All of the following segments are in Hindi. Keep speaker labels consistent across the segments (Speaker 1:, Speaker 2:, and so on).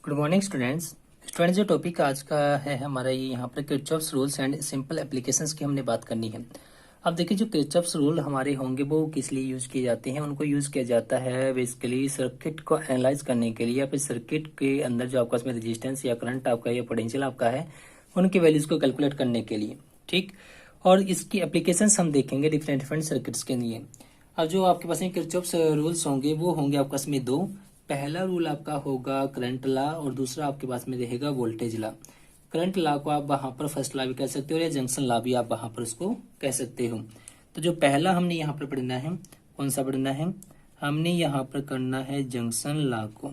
Speaker 1: गुड मॉर्निंग स्टूडेंट्स जो टॉपिक आज का है हमारा ये यहाँ पर Kirchhoff's rules and simple applications की हमने बात करनी है। अब देखिए जो किरचॉफ्स रूल हमारे होंगे वो किस लिए यूज किए जाते हैं। उनको यूज किया जाता है बेसिकली सर्किट को एनालाइज करने के लिए या फिर सर्किट के अंदर जो आपका इसमें रेजिस्टेंस या करंट आपका या पोटेंशियल आपका है उनकी वैल्यूज को कैलकुलेट करने के लिए। ठीक, और इसकी एप्लीकेशंस हम देखेंगे डिफरेंट डिफरेंट सर्किट्स के लिए। अब जो आपके पास में किरचॉफ्स रूल्स होंगे वो होंगे आपके पास में दो। पहला रूल आपका होगा करंट लॉ और दूसरा आपके पास में रहेगा वोल्टेज लॉ। करंट लॉ को आप वहां पर फर्स्ट लॉ भी कह सकते हो या जंक्शन लॉ भी आप वहां पर उसको कह सकते हो। तो जो पहला हमने यहाँ पर पढ़ना है कौन सा पढ़ना है, हमने यहाँ पर करना है जंक्शन लॉ को।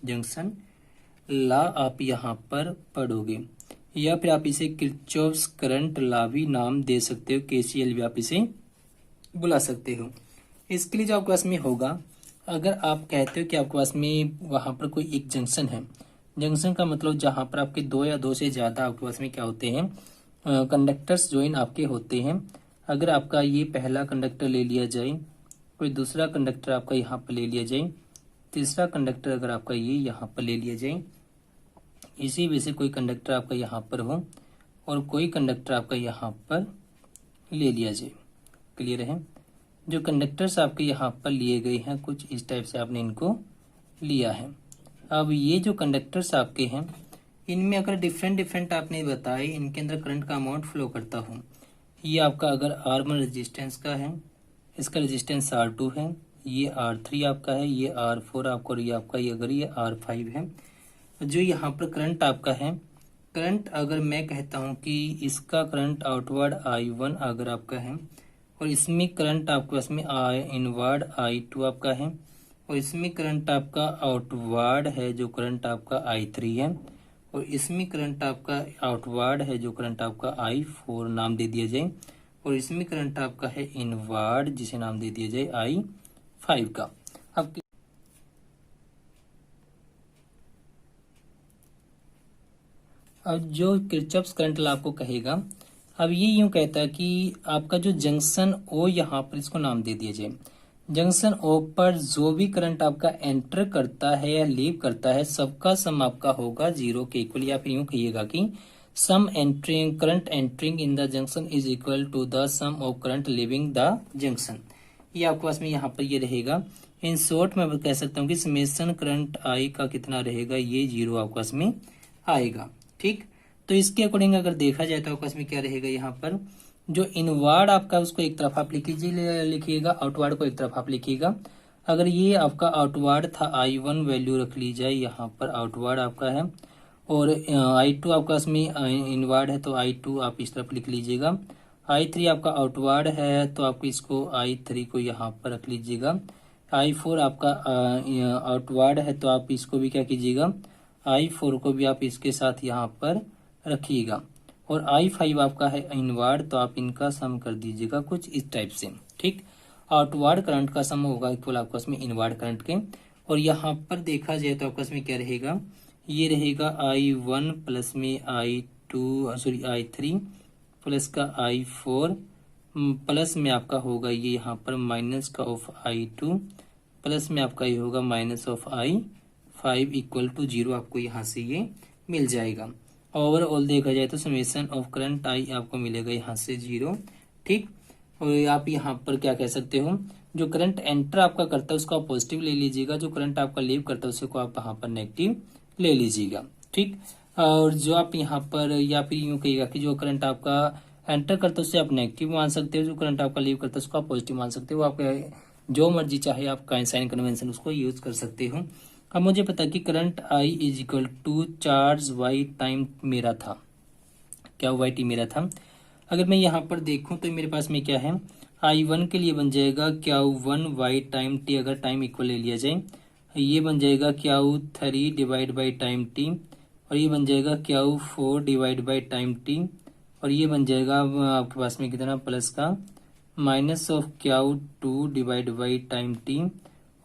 Speaker 1: जंक्शन लॉ आप यहाँ पर पढ़ोगे या फिर आप इसे किरचॉफ्स करंट लॉ भी नाम दे सकते हो, केसीएल भी आप इसे बुला सकते हो। इसके लिए जो आपके पास में होगा, अगर आप कहते हो कि आपके पास में वहां पर कोई एक जंक्शन है, जंक्शन का मतलब जहां पर आपके दो या दो से ज्यादा आपके पास में क्या होते हैं कंडक्टर्स ज्वाइन आपके होते हैं। अगर आपका ये पहला कंडक्टर ले लिया जाए, कोई दूसरा कंडक्टर आपका यहाँ पर ले लिया जाए, तीसरा कंडक्टर अगर आपका ये यहाँ पर ले लिया जाए, इसी वजह से कोई कंडक्टर आपका यहाँ पर हो और कोई कंडक्टर आपका यहाँ पर ले लिया जाए। क्लियर है? जो कंडक्टर्स आपके यहाँ पर लिए गए हैं कुछ इस टाइप से आपने इनको लिया है। अब ये जो कंडक्टर्स आपके हैं इनमें अगर डिफरेंट डिफरेंट आपने बताए इनके अंदर करंट का अमाउंट फ्लो करता हो, ये आपका अगर R1 रेजिस्टेंस का है, इसका रेजिस्टेंस R2 है, ये R3 आपका है, ये R4 आपका और ये आपका ये अगर ये R5 है। जो यहाँ पर करंट आपका है, करंट अगर मैं कहता हूँ कि इसका करंट आउटवर्ड I1 अगर आपका है और इसमें करंट आपके पास में इनवर्ड I2 आपका है और इसमें करंट आपका आउटवर्ड है जो करंट आपका I3 है और इसमें करंट आपका आउटवर्ड है जो करंट आपका I4 नाम दे दिया जाए और इसमें करंट आपका है इनवर्ड जिसे नाम दे दिया जाए I5 का। अब जो किरचॉफ्स करंट लॉ आपको कहेगा, अब ये यूं कहता है कि आपका जो जंक्शन ओ यहाँ पर इसको नाम दे दिया जाए, जंक्शन ओ पर जो भी करंट आपका एंटर करता है या लीव करता है सबका सम आपका होगा जीरो के इक्वल, या फिर यूं कहिएगा कि sum entering current entering in the junction is equal to the sum of current leaving the junction. ये आपके पास में यहाँ पर ये रहेगा। इन शॉर्ट मैं कह सकता हूँ कि समेशन करंट आई का कितना रहेगा, ये जीरो आपके पास में आएगा। ठीक, तो इसके अकॉर्डिंग अगर देखा जाए तो आपके पास में क्या रहेगा, यहाँ पर जो इनवर्ड आपका उसको एक तरफ आप लिखिएगा, आउटवर्ड को एक तरफ आप लिखिएगा। अगर ये आपका आउटवर्ड था I1 वैल्यू रख ली जाए, यहाँ पर आउटवर्ड आपका है और I2 आपका इसमें इनवर्ड है तो I2 आप इस तरफ लिख लीजिएगा। I3 आपका आउटवर्ड है तो आप इसको I3 को यहाँ पर रख लीजिएगा। I4 आपका आउटवर्ड है तो आप इसको भी क्या कीजिएगा, I4 को भी आप इसके साथ यहाँ पर रखिएगा और I5 आपका है इनवर्ड तो आप इनका सम कर दीजिएगा कुछ इस टाइप से। ठीक, आउटवर्ड करंट का सम होगा इक्वल आपका इसमें इनवर्ड करंट के। और यहाँ पर देखा जाए तो आपका इसमें क्या रहेगा, ये रहेगा I1 प्लस में I3 प्लस का I4 प्लस में आपका होगा ये यहाँ पर माइनस का ऑफ I2 प्लस में आपका ये होगा minus of I5 equal to zero. आपको यहाँ से ये मिल जाएगा। ओवरऑल देखा जाए तो समेशन ऑफ करंट आई आपको मिलेगा यहाँ से जीरो। ठीक, और आप यहाँ पर क्या कह सकते हो, जो करंट एंटर आपका करता है उसको आप पॉजिटिव ले लीजिएगा, जो करंट आपका लीव करता है उसको आप यहाँ पर नेगेटिव ले लीजिएगा। ठीक, और जो आप यहाँ पर या फिर यूं कहिएगा कि जो करंट आपका एंटर करता है उससे आप नेगेटिव मान सकते हो, जो करंट आपका लीव करता है उसको आप पॉजिटिव मान सकते हो। आप जो मर्जी चाहे आप साइन कन्वेंशन उसको यूज कर सकते हो। अब मुझे पता कि current I is equal to charge by time मेरा था, क्या वाई टी मेरा था। अगर मैं यहाँ पर देखूं तो मेरे पास में क्या है, I1 के लिए बन जाएगा Q1 वाई टाइम टी, अगर टाइम इक्वल ले लिया जाए ये बन जाएगा Q3 divide by time T और ये बन जाएगा Q4 divide by time T और ये बन जाएगा आपके पास में कितना प्लस का minus of Q2 divide by time T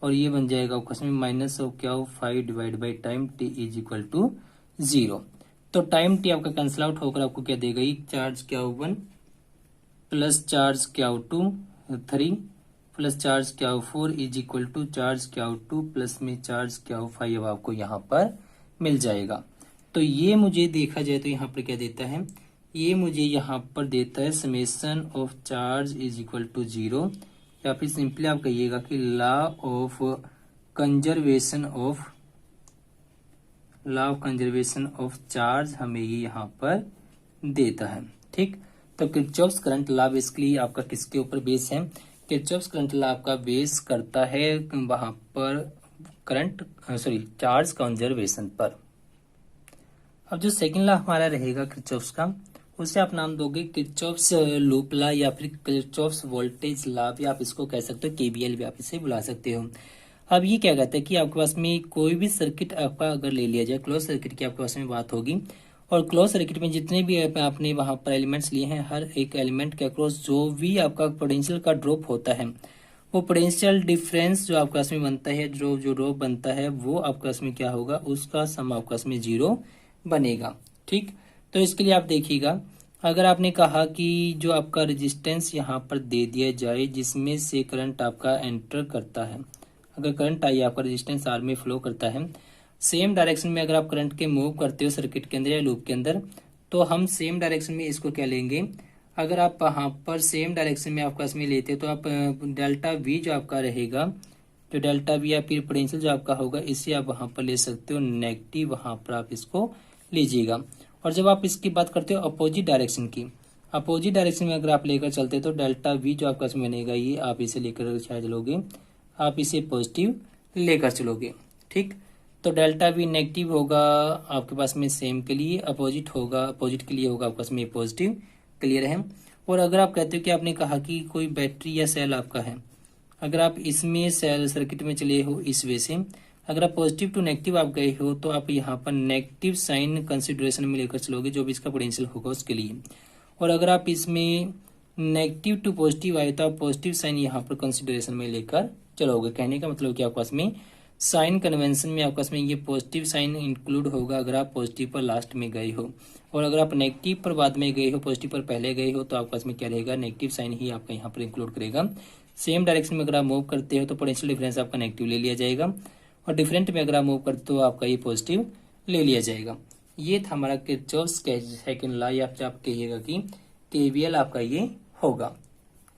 Speaker 1: और ये बन जाएगा आपका minus of Q5 divide by time T is equal to zero. तो टाइम टी आपका कैंसिल आउट होकर आपको क्या देगा, charge Q1 plus charge Q2 3 plus charge Q4 is equal to charge Q2 plus में चार्ज Q5 अब आपको यहाँ पर मिल जाएगा। तो ये मुझे देखा जाए तो यहाँ पर क्या देता है, ये मुझे यहाँ पर देता है summation of charge is equal to 0, या फिर सिंपली आप कहिएगा कि law of conservation of charge हमें ये यहाँ पर देता है। ठीक, तो किरचॉफ्स करंट लॉ बेसिकली आपका किसके ऊपर बेस है, किरचॉफ्स करंट लॉ आपका बेस करता है वहां पर चार्ज कंजर्वेशन पर। अब जो सेकंड लॉ हमारा रहेगा किरचॉफ्स का, उसे आप नाम दोगे किरचॉफ्स लूप लॉ या फिर किरचॉफ्स वोल्टेज लॉ, भी आप इसको कह सकते हो, केबीएल भी आप इसे बुला सकते हो। अब ये क्या कहता है कि आपके पास में कोई भी सर्किट आपका अगर ले लिया जाए, क्लोज सर्किट की आपके पास में बात होगी, और क्लोज सर्किट में जितने भी आपने वहां पर एलिमेंट्स लिए हैं, हर एक एलिमेंट के अक्रॉस जो भी आपका पोटेंशियल का ड्रॉप होता है, वो पोटेंशियल डिफरेंस जो आपके पास में बनता है, जो ड्रॉप बनता है, वो आपके पास में क्या होगा, उसका सम आपके पास में 0 बनेगा। ठीक, तो इसके लिए आप देखिएगा, अगर आपने कहा कि जो आपका रेजिस्टेंस यहाँ पर दे दिया जाए जिसमें से करंट आपका एंटर करता है, अगर करंट आई आपका रेजिस्टेंस आर में फ्लो करता है, सेम डायरेक्शन में अगर आप करंट के मूव करते हो सर्किट के अंदर या लूप के अंदर, तो हम सेम डायरेक्शन में इसको क्या लेंगे, अगर आप वहां पर सेम डायरेक्शन में आपका इसमें लेते तो आप डेल्टा वी जो आपका रहेगा, जो डेल्टा वी या फिर पोटेंशियल जो आपका होगा, इसे आप वहां पर ले सकते हो नेगेटिव, वहां पर आप इसको लीजिएगा। और जब आप इसकी बात करते हो अपोजिट डायरेक्शन की, अपोजिट डायरेक्शन में अगर आप लेकर चलते तो डेल्टा वी जो आपका इसमें बनेगा, ये आप इसे लेकर चलोगे, आप इसे पॉजिटिव लेकर चलोगे। ठीक, तो डेल्टा वी नेगेटिव होगा आपके पास में सेम के लिए, अपोजिट होगा, अपोजिट के लिए होगा आपके पास में पॉजिटिव। क्लियर है। और अगर आप कहते हो कि आपने कहा कि कोई बैटरी या सेल आपका है, अगर आप इसमें सेल सर्किट में चले हो इस वे से, अगर आप पॉजिटिव टू नेगेटिव आप गए हो, तो आप यहाँ पर नेगेटिव साइन कंसिडरेशन में लेकर चलोगे, जो भी इसका पोटेंशियल होगा उसके लिए। और अगर आप इसमें नेगेटिव टू पॉजिटिव आए, तो आप पॉजिटिव साइन यहाँ पर कंसिडरेशन में लेकर चलोगे। कहने का मतलब कि आपके पास में साइन कन्वेंशन में आपके पास में ये पॉजिटिव साइन इंक्लूड होगा अगर आप पॉजिटिव पर लास्ट में गए हो, और अगर आप नेगेटिव पर बाद में गए हो, पॉजिटिव पर पहले गए हो, तो आपके पास में क्या रहेगा, नेगेटिव साइन ही आपका यहाँ पर इंक्लूड करेगा। सेम डायरेक्शन में अगर आप मूव करते हो तो पोटेंशियल डिफरेंस आपका नेगेटिव ले लिया जाएगा, और डिफरेंट में अगर आप मूव करते हो आपका ये पॉजिटिव ले लिया जाएगा। ये था हमारा किरचॉफ्स का सेकंड लॉ, या फिर आप कहिएगा कि केवीएल आपका ये होगा।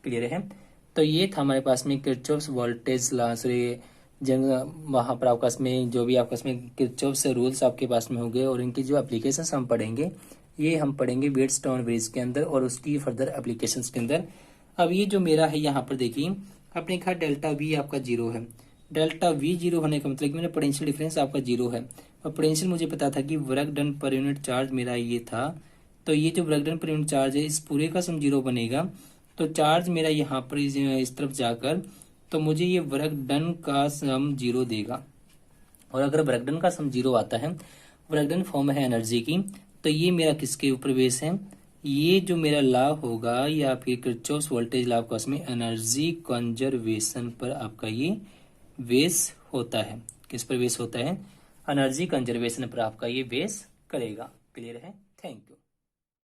Speaker 1: क्लियर है। तो ये था हमारे पास में किरचॉफ्स वोल्टेज लॉ से वहां पर आपके पास में जो भी आपके पास में किरचॉफ्स रूल्स आपके पास में होंगे, और इनकी जो एप्लीकेशंस हम पढ़ेंगे, ये हम पढ़ेंगे व्हीटस्टोन ब्रिज के अंदर और उसकी फर्दर एप्लीकेशंस के अंदर। अब ये जो मेरा है यहाँ पर देखिए, आपने कहा डेल्टा वी आपका 0 है, डेल्टा वी 0 होने का मतलब कि मेरा पोटेंशियल डिफरेंस आपका 0 है, और पोटेंशियल मुझे पता था कि work done per unit charge मेरा ये था, तो ये जो work done per unit charge है, इस पूरे का सम 0 बनेगा। तो चार्ज मेरा यहाँ पर इस तरफ जाकर, तो मुझे ये वर्क डन का सम 0 देगा। और अगर वर्क डन का सम 0 आता है, वर्क डन फॉर्म है एनर्जी की, तो ये मेरा किसके ऊपर बेस है, ये जो मेरा लॉ होगा या फिर किरचॉफ्स वोल्टेज लॉ का, उसमें एनर्जी कंजर्वेशन पर आपका ये बेस होता है। किस पर बेस होता है, एनर्जी कंजर्वेशन पर आपका ये बेस करेगा। क्लियर है। Thank you.